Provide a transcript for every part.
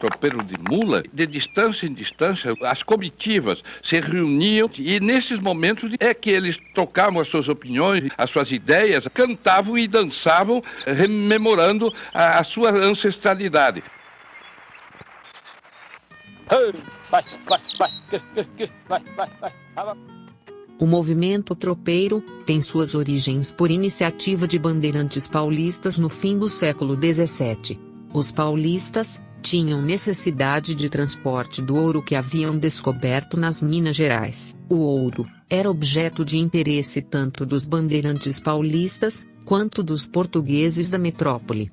tropeiro de mula, de distância em distância, as comitivas se reuniam e nesses momentos é que eles trocavam as suas opiniões, as suas ideias, cantavam e dançavam, rememorando a sua ancestralidade. O movimento tropeiro tem suas origens por iniciativa de bandeirantes paulistas no fim do século XVII. Os paulistas tinham necessidade de transporte do ouro que haviam descoberto nas Minas Gerais. O ouro era objeto de interesse tanto dos bandeirantes paulistas, quanto dos portugueses da metrópole.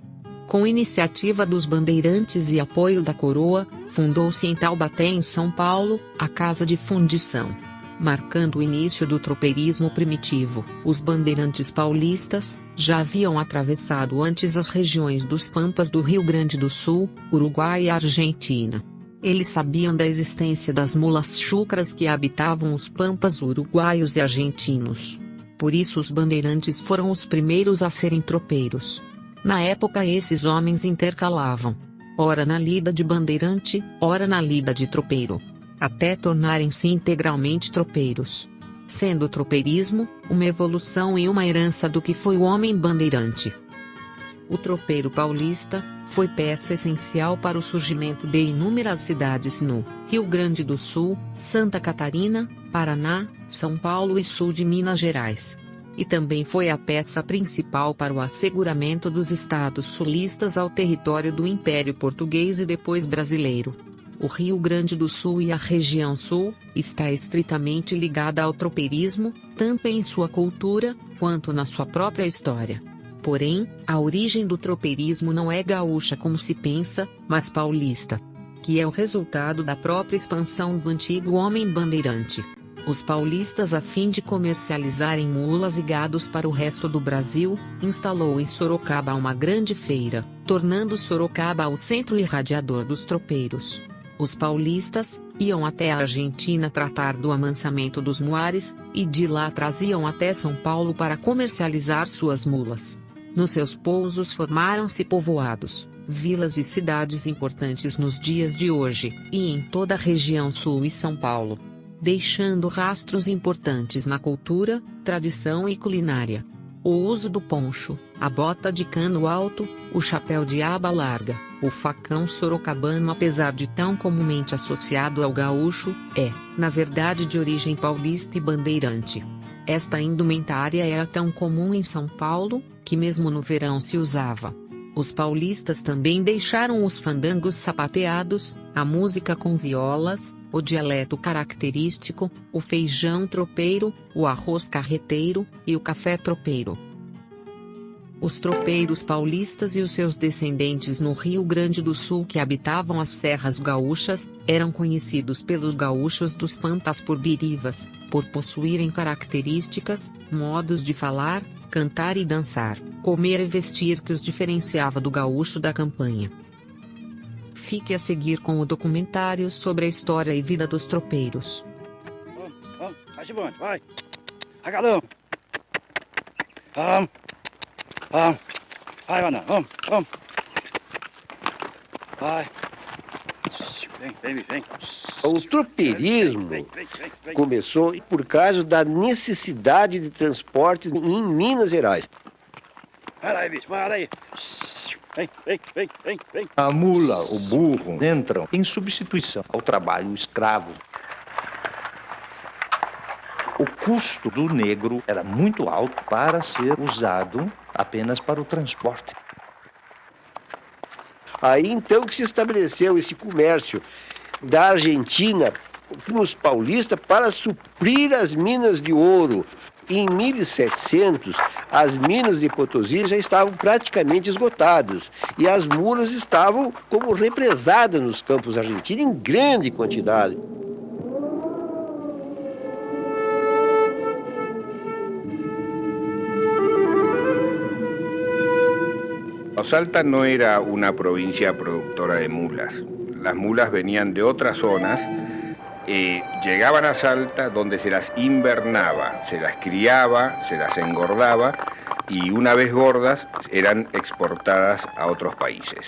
Com iniciativa dos bandeirantes e apoio da coroa, fundou-se em Taubaté, em São Paulo, a Casa de Fundição. Marcando o início do tropeirismo primitivo, os bandeirantes paulistas já haviam atravessado antes as regiões dos Pampas do Rio Grande do Sul, Uruguai e Argentina. Eles sabiam da existência das mulas chucras que habitavam os Pampas uruguaios e argentinos. Por isso os bandeirantes foram os primeiros a serem tropeiros. Na época esses homens intercalavam, ora na lida de bandeirante, ora na lida de tropeiro, até tornarem-se integralmente tropeiros. Sendo o tropeirismo uma evolução e uma herança do que foi o homem bandeirante. O tropeiro paulista foi peça essencial para o surgimento de inúmeras cidades no Rio Grande do Sul, Santa Catarina, Paraná, São Paulo e sul de Minas Gerais. E também foi a peça principal para o asseguramento dos estados sulistas ao território do Império Português e depois brasileiro. O Rio Grande do Sul e a região sul está estritamente ligada ao tropeirismo, tanto em sua cultura, quanto na sua própria história. Porém, a origem do tropeirismo não é gaúcha como se pensa, mas paulista, que é o resultado da própria expansão do antigo homem bandeirante. Os paulistas, a fim de comercializarem mulas e gados para o resto do Brasil, instalou em Sorocaba uma grande feira, tornando Sorocaba o centro irradiador dos tropeiros. Os paulistas iam até a Argentina tratar do amansamento dos muares, e de lá traziam até São Paulo para comercializar suas mulas. Nos seus pousos formaram-se povoados, vilas e cidades importantes nos dias de hoje, e em toda a região sul e São Paulo, deixando rastros importantes na cultura, tradição e culinária. O uso do poncho, a bota de cano alto, o chapéu de aba larga, o facão sorocabano, apesar de tão comumente associado ao gaúcho, é, na verdade, de origem paulista e bandeirante. Esta indumentária era tão comum em São Paulo, que mesmo no verão se usava. Os paulistas também deixaram os fandangos sapateados, a música com violas, o dialeto característico, o feijão tropeiro, o arroz carreteiro, e o café tropeiro. Os tropeiros paulistas e os seus descendentes no Rio Grande do Sul que habitavam as serras gaúchas, eram conhecidos pelos gaúchos dos Pampas por birivas, por possuírem características, modos de falar, cantar e dançar, comer e vestir que os diferenciava do gaúcho da campanha. Fique a seguir com o documentário sobre a história e vida dos tropeiros. Vai, agadão. Vai, Ana, vamos. Vai. Vem. O tropeirismo começou por causa da necessidade de transportes em Minas Gerais. Vai aí, bicho, vai aí. Vem. A mula, o burro, entram em substituição ao trabalho escravo. O custo do negro era muito alto para ser usado apenas para o transporte. Aí então que se estabeleceu esse comércio da Argentina com os paulistas para suprir as minas de ouro. Em 1700, as minas de Potosí já estavam praticamente esgotadas e as mulas estavam como represadas nos campos argentinos em grande quantidade. Salta no era una provincia productora de mulas. Las mulas venían de otras zonas, llegaban a Salta donde se las invernaba, se las criaba, se las engordaba y una vez gordas eran exportadas a otros países.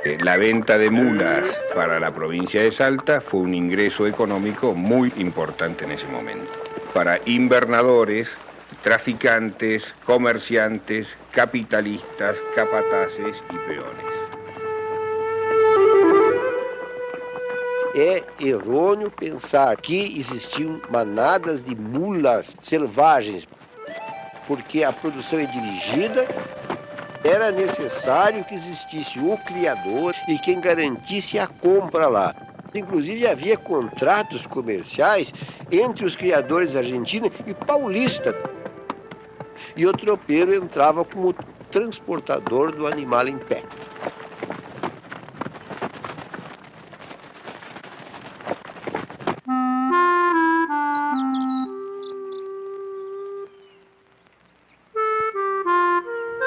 La venta de mulas para la provincia de Salta fue un ingreso económico muy importante en ese momento. Para invernadores, traficantes, comerciantes, capitalistas, capataces y peones. É errôneo pensar que existiam manadas de mulas selvagens, porque a produção é dirigida. Era necessário que existisse o criador e quem garantisse a compra lá. Inclusive havia contratos comerciais entre os criadores argentinos e paulistas. E o tropeiro entrava como transportador do animal em pé.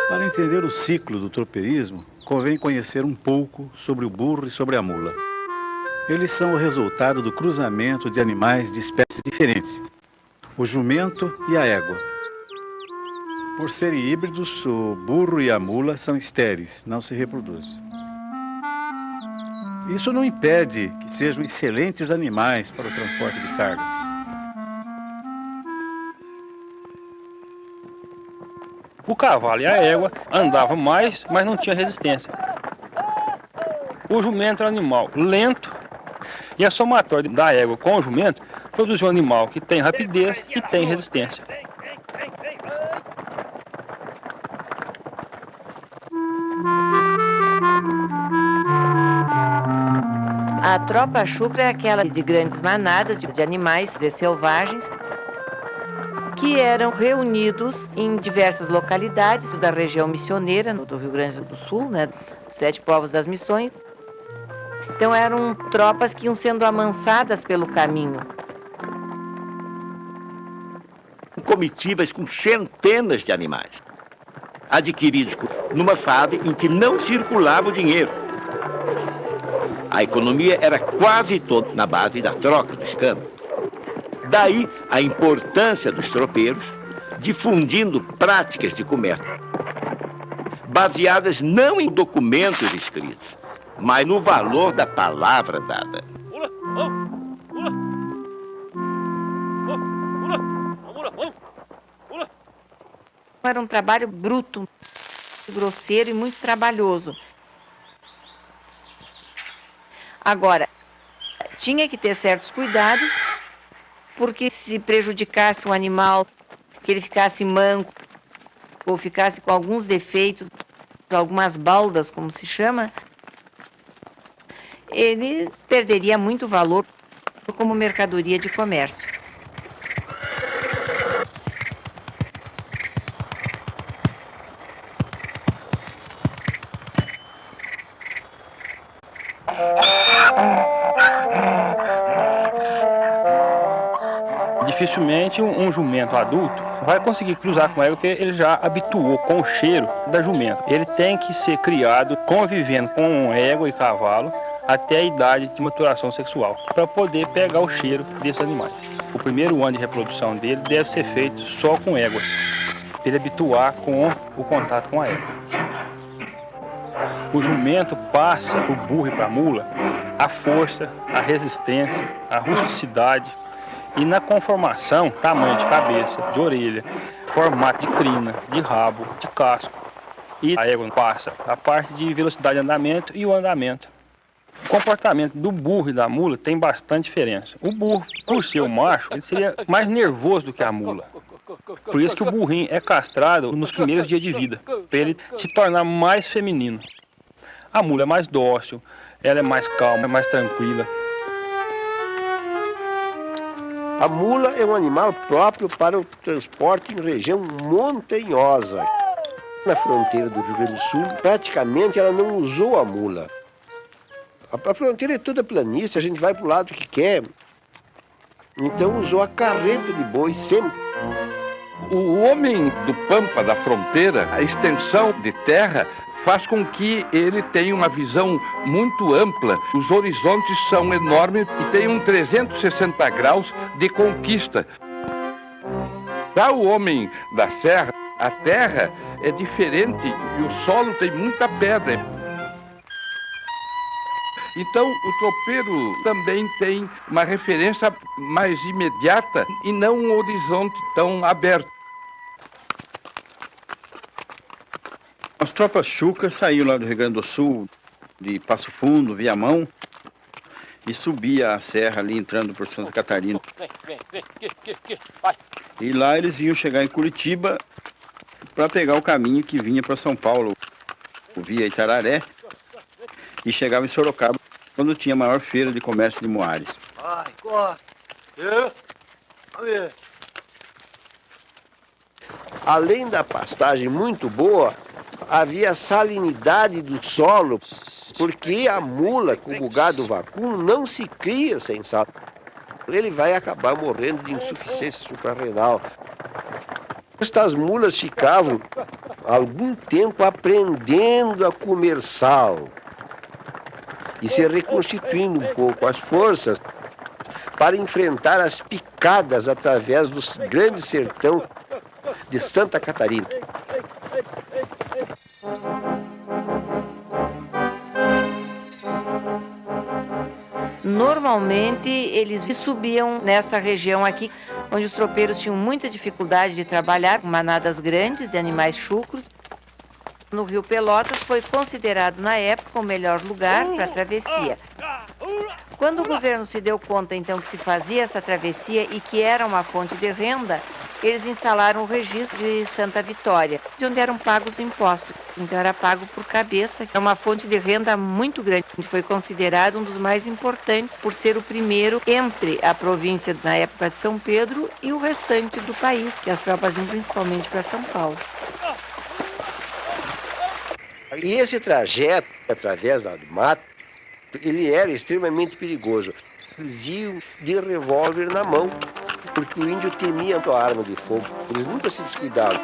Para entender o ciclo do tropeirismo, convém conhecer um pouco sobre o burro e sobre a mula. Eles são o resultado do cruzamento de animais de espécies diferentes, o jumento e a égua. Por serem híbridos, o burro e a mula são estéreis, não se reproduzem. Isso não impede que sejam excelentes animais para o transporte de cargas. O cavalo e a égua andavam mais, mas não tinha resistência. O jumento era um animal lento e a somatória da égua com o jumento produziu um animal que tem rapidez e tem resistência. A tropa chucra é aquela de grandes manadas de animais selvagens que eram reunidos em diversas localidades da região missioneira, do Rio Grande do Sul, né, dos 7 povos das missões. Então eram tropas que iam sendo amansadas pelo caminho. Comitivas com centenas de animais, adquiridos numa fase em que não circulava o dinheiro. A economia era quase toda na base da troca dos câmbios. Daí a importância dos tropeiros, difundindo práticas de comércio, baseadas não em documentos escritos, mas no valor da palavra dada. Era um trabalho bruto, grosseiro e muito trabalhoso. Agora, tinha que ter certos cuidados, porque se prejudicasse o animal, que ele ficasse manco, ou ficasse com alguns defeitos, algumas baldas, como se chama, ele perderia muito valor como mercadoria de comércio. Dificilmente um jumento adulto vai conseguir cruzar com ela porque ele já habituou com o cheiro da jumenta. Ele tem que ser criado convivendo com égua e cavalo até a idade de maturação sexual, para poder pegar o cheiro desses animais. O primeiro ano de reprodução dele deve ser feito só com éguas, para ele habituar com o contato com a égua. O jumento passa para o burro e para a mula a força, a resistência, a rusticidade e na conformação, tamanho de cabeça, de orelha, formato de crina, de rabo, de casco. E a égua passa a parte de velocidade de andamento e o andamento. O comportamento do burro e da mula tem bastante diferença. O burro, por ser o macho, ele seria mais nervoso do que a mula. Por isso que o burrinho é castrado nos primeiros dias de vida, para ele se tornar mais feminino. A mula é mais dócil, ela é mais calma, é mais tranquila. A mula é um animal próprio para o transporte em região montanhosa. Na fronteira do Rio Grande do Sul, praticamente ela não usou a mula. A fronteira é toda planície, a gente vai para o lado que quer. Então usou a carreta de boi sempre. O homem do Pampa, da fronteira, a extensão de terra faz com que ele tenha uma visão muito ampla. Os horizontes são enormes e tem um 360 graus de conquista. Para o homem da serra, a terra é diferente e o solo tem muita pedra. Então, o tropeiro também tem uma referência mais imediata e não um horizonte tão aberto. As tropas chucras saíam lá do Rio Grande do Sul, de Passo Fundo, Viamão, e subia a serra ali, entrando por Santa Catarina. E lá eles iam chegar em Curitiba para pegar o caminho que vinha para São Paulo, via Itararé, e chegava em Sorocaba, quando tinha a maior feira de comércio de Moares. Ai, corre! Além da pastagem muito boa, havia salinidade do solo, porque a mula, como o gado vacuno, não se cria sem sal. Ele vai acabar morrendo de insuficiência suprarrenal. Estas mulas ficavam algum tempo aprendendo a comer sal e se reconstituindo um pouco as forças para enfrentar as picadas através do grande sertão de Santa Catarina. Normalmente eles subiam nessa região aqui, onde os tropeiros tinham muita dificuldade de trabalhar com manadas grandes de animais chucros. No Rio Pelotas foi considerado na época o melhor lugar para a travessia. Quando o governo se deu conta então que se fazia essa travessia e que era uma fonte de renda, eles instalaram o registro de Santa Vitória, de onde eram pagos impostos. Então era pago por cabeça, é uma fonte de renda muito grande. Foi considerado um dos mais importantes por ser o primeiro entre a província na época de São Pedro e o restante do país, que as tropas iam principalmente para São Paulo. E esse trajeto através do mato, ele era extremamente perigoso. Eles iam de revólver na mão, porque o índio temia a arma de fogo. Eles nunca se descuidavam.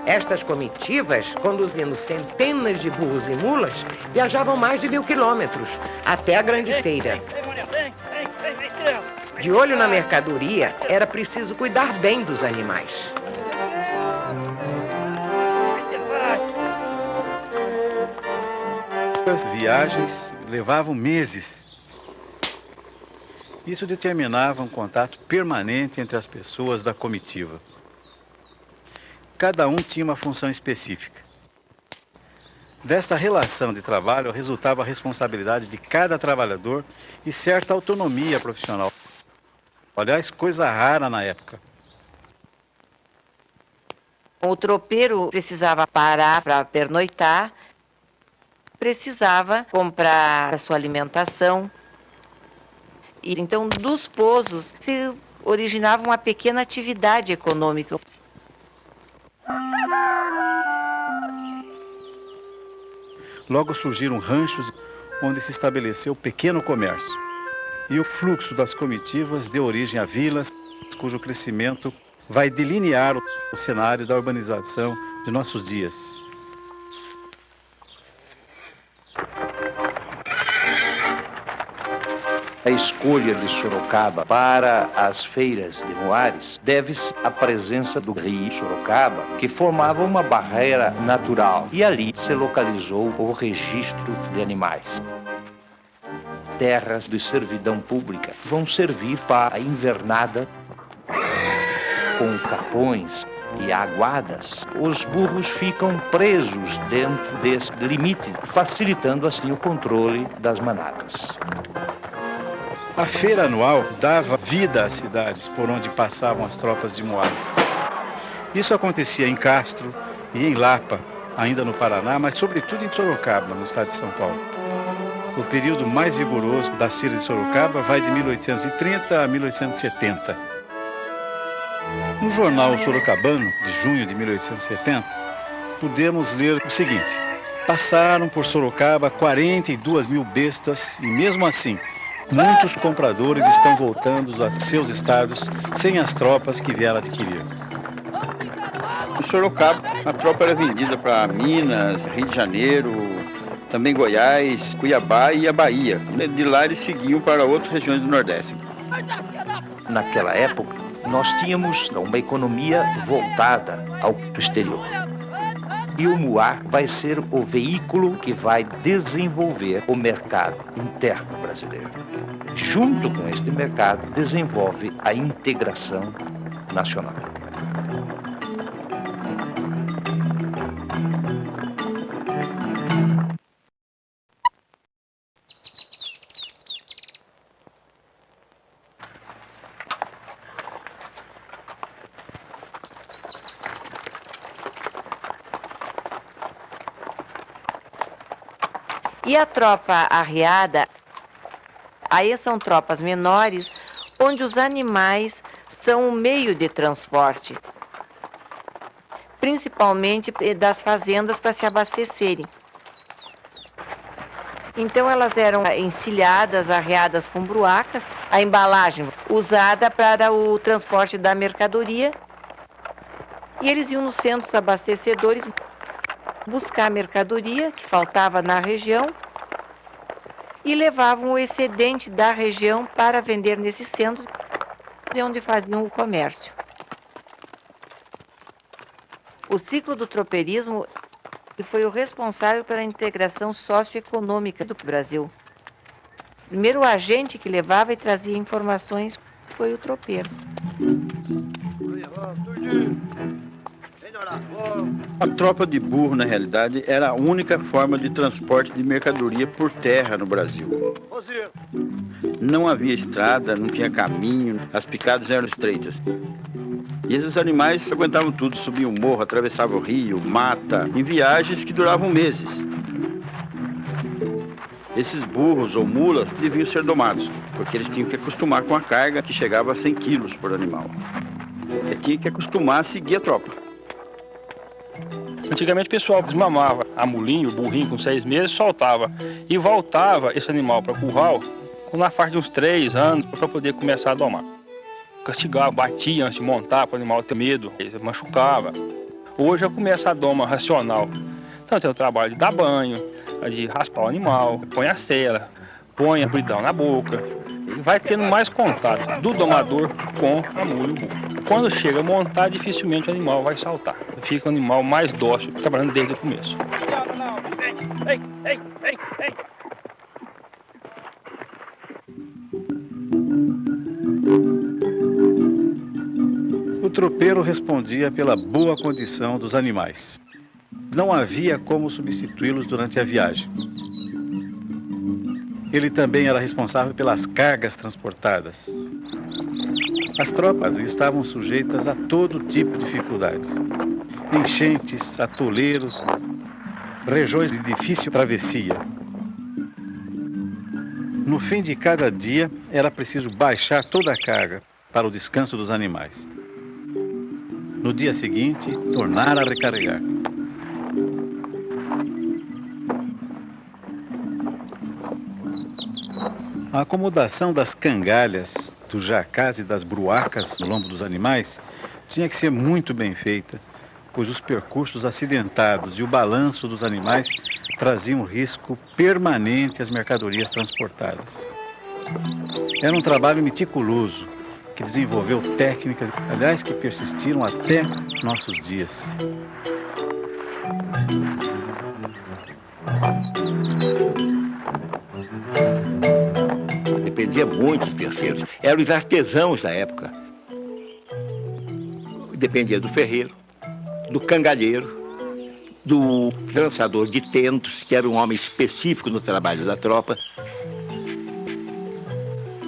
Estas comitivas, conduzindo centenas de burros e mulas, viajavam mais de 1000 quilômetros até a grande feira. De olho na mercadoria, era preciso cuidar bem dos animais. As viagens levavam meses. Isso determinava um contato permanente entre as pessoas da comitiva. Cada um tinha uma função específica. Desta relação de trabalho resultava a responsabilidade de cada trabalhador e certa autonomia profissional. Aliás, coisa rara na época. O tropeiro precisava parar para pernoitar, precisava comprar a sua alimentação. E então, dos pousos, se originava uma pequena atividade econômica. Logo surgiram ranchos onde se estabeleceu pequeno comércio. E o fluxo das comitivas deu origem a vilas, cujo crescimento vai delinear o cenário da urbanização de nossos dias. A escolha de Sorocaba para as feiras de Moares deve-se à presença do rio Sorocaba, que formava uma barreira natural, e ali se localizou o registro de animais. Terras de servidão pública vão servir para a invernada com capões e aguadas. Os burros ficam presos dentro desse limite, facilitando assim o controle das manadas. A feira anual dava vida às cidades por onde passavam as tropas de Moares. Isso acontecia em Castro e em Lapa, ainda no Paraná, mas sobretudo em Sorocaba, no estado de São Paulo. O período mais vigoroso das feiras de Sorocaba vai de 1830 a 1870. No jornal Sorocabano, de junho de 1870, podemos ler o seguinte: passaram por Sorocaba 42 mil bestas e, mesmo assim, muitos compradores estão voltando a seus estados sem as tropas que vieram adquirir. Em Sorocaba, a tropa era vendida para Minas, Rio de Janeiro, também Goiás, Cuiabá e a Bahia. De lá eles seguiam para outras regiões do Nordeste. Naquela época, nós tínhamos uma economia voltada ao exterior. E o muar vai ser o veículo que vai desenvolver o mercado interno brasileiro. Junto com este mercado, desenvolve a integração nacional. E a tropa arriada, aí são tropas menores, onde os animais são o meio de transporte, principalmente das fazendas para se abastecerem. Então elas eram encilhadas, arreadas com bruacas, a embalagem usada para o transporte da mercadoria, e eles iam nos centros abastecedores buscar a mercadoria que faltava na região e levavam o excedente da região para vender nesses centros, onde faziam o comércio. O ciclo do tropeirismo foi o responsável pela integração socioeconômica do Brasil. O primeiro agente que levava e trazia informações foi o tropeiro. A tropa de burro, na realidade, era a única forma de transporte de mercadoria por terra no Brasil. Não havia estrada, não tinha caminho, as picadas eram estreitas. E esses animais aguentavam tudo, subiam o morro, atravessavam o rio, mata, em viagens que duravam meses. Esses burros ou mulas deviam ser domados, porque eles tinham que acostumar com a carga que chegava a 100 quilos por animal. E tinha que acostumar a seguir a tropa. Antigamente o pessoal desmamava a mulinha, o burrinho com 6 meses, soltava e voltava esse animal para o curral na faixa de uns 3 anos para poder começar a domar. Castigava, batia antes de montar para o animal ter medo, machucava. Hoje eu começo a doma racional. Então tem o trabalho de dar banho, de raspar o animal, põe a sela, põe a bridão na boca. E vai tendo mais contato do domador com a mula e o burro. Quando chega a montar, dificilmente o animal vai saltar. Fica um animal mais dócil, trabalhando desde o começo. O tropeiro respondia pela boa condição dos animais. Não havia como substituí-los durante a viagem. Ele também era responsável pelas cargas transportadas. As tropas estavam sujeitas a todo tipo de dificuldades. Enchentes, atoleiros, regiões de difícil travessia. No fim de cada dia, era preciso baixar toda a carga para o descanso dos animais. No dia seguinte, tornar a recarregar. A acomodação das cangalhas, dos jacás e das bruacas no lombo dos animais tinha que ser muito bem feita, pois os percursos acidentados e o balanço dos animais traziam risco permanente às mercadorias transportadas. Era um trabalho meticuloso, que desenvolveu técnicas, aliás, que persistiram até nossos dias. Dependia muito dos terceiros. Eram os artesãos da época. Dependia do ferreiro, do cangalheiro, do trançador de tentos, que era um homem específico no trabalho da tropa,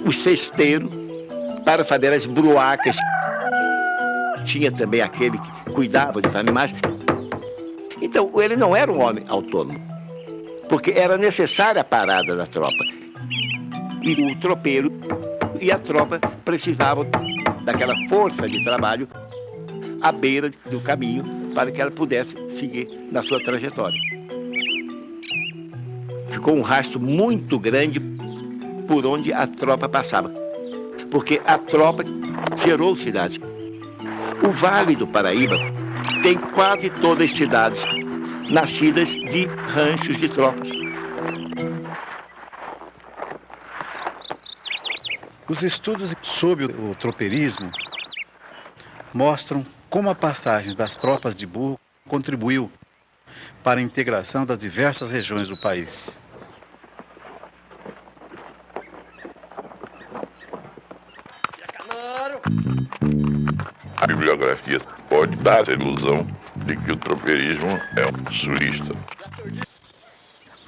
o cesteiro, para fazer as bruacas. Tinha também aquele que cuidava dos animais. Então, ele não era um homem autônomo, porque era necessária a parada da tropa. E o tropeiro e a tropa precisavam daquela força de trabalho à beira do caminho para que ela pudesse seguir na sua trajetória. Ficou um rastro muito grande por onde a tropa passava, porque a tropa gerou cidades. O Vale do Paraíba tem quase todas as cidades nascidas de ranchos de tropas. Os estudos sobre o tropeirismo mostram como a passagem das tropas de burro contribuiu para a integração das diversas regiões do país. A bibliografia pode dar a ilusão de que o tropeirismo é um sulista.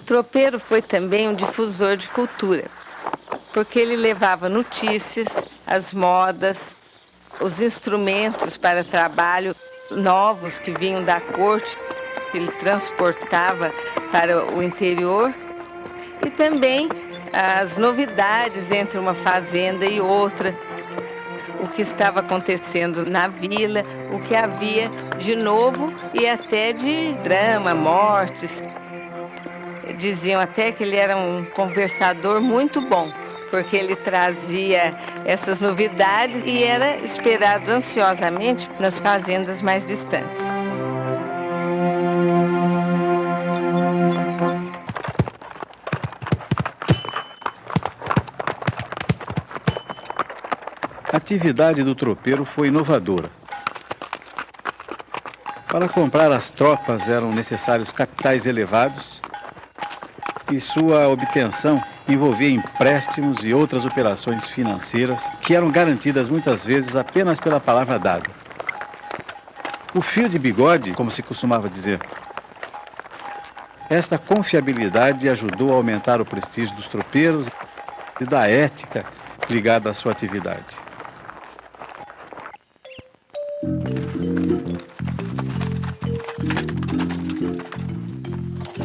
O tropeiro foi também um difusor de cultura, porque ele levava notícias, as modas, os instrumentos para trabalho novos que vinham da corte, que ele transportava para o interior, e também as novidades entre uma fazenda e outra, o que estava acontecendo na vila, o que havia de novo e até de drama, mortes. Diziam até que ele era um conversador muito bom, porque ele trazia essas novidades e era esperado ansiosamente nas fazendas mais distantes. A atividade do tropeiro foi inovadora. Para comprar as tropas eram necessários capitais elevados e sua obtenção envolvia empréstimos e outras operações financeiras que eram garantidas muitas vezes apenas pela palavra dada. O fio de bigode, como se costumava dizer. Esta confiabilidade ajudou a aumentar o prestígio dos tropeiros e da ética ligada à sua atividade.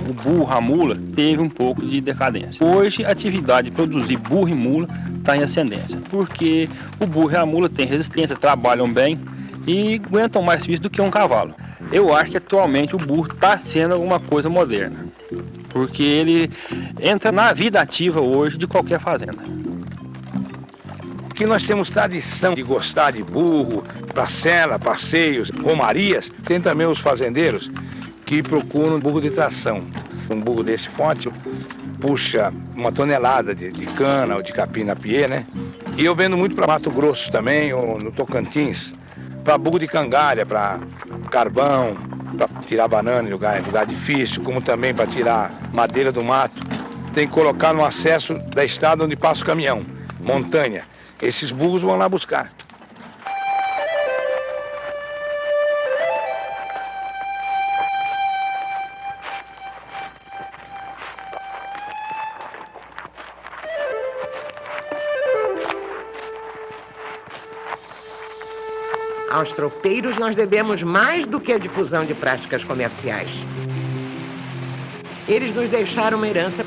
O burro, a mula, teve um pouco de decadência. Hoje, a atividade de produzir burro e mula está em ascendência, porque o burro e a mula têm resistência, trabalham bem e aguentam mais serviço do que um cavalo. Eu acho que atualmente o burro está sendo alguma coisa moderna, porque ele entra na vida ativa hoje de qualquer fazenda. Que nós temos tradição de gostar de burro, parcela, passeios, romarias. Tem também os fazendeiros que procuram burro de tração. Um burro desse porte puxa 1 tonelada de cana ou de capim na piê, né? E eu vendo muito para Mato Grosso também, ou no Tocantins, para burro de cangalha, para carvão, para tirar banana em lugar difícil, como também para tirar madeira do mato. Tem que colocar no acesso da estrada onde passa o caminhão, montanha. Esses burros vão lá buscar. Aos tropeiros nós devemos mais do que a difusão de práticas comerciais. Eles nos deixaram uma herança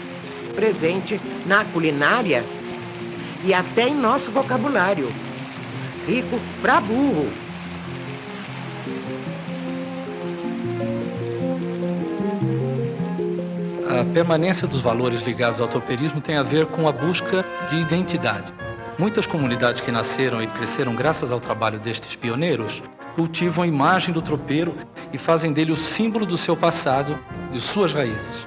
presente na culinária e até em nosso vocabulário, rico para burro. A permanência dos valores ligados ao tropeirismo tem a ver com a busca de identidade. Muitas comunidades que nasceram e cresceram graças ao trabalho destes pioneiros cultivam a imagem do tropeiro e fazem dele o símbolo do seu passado, de suas raízes.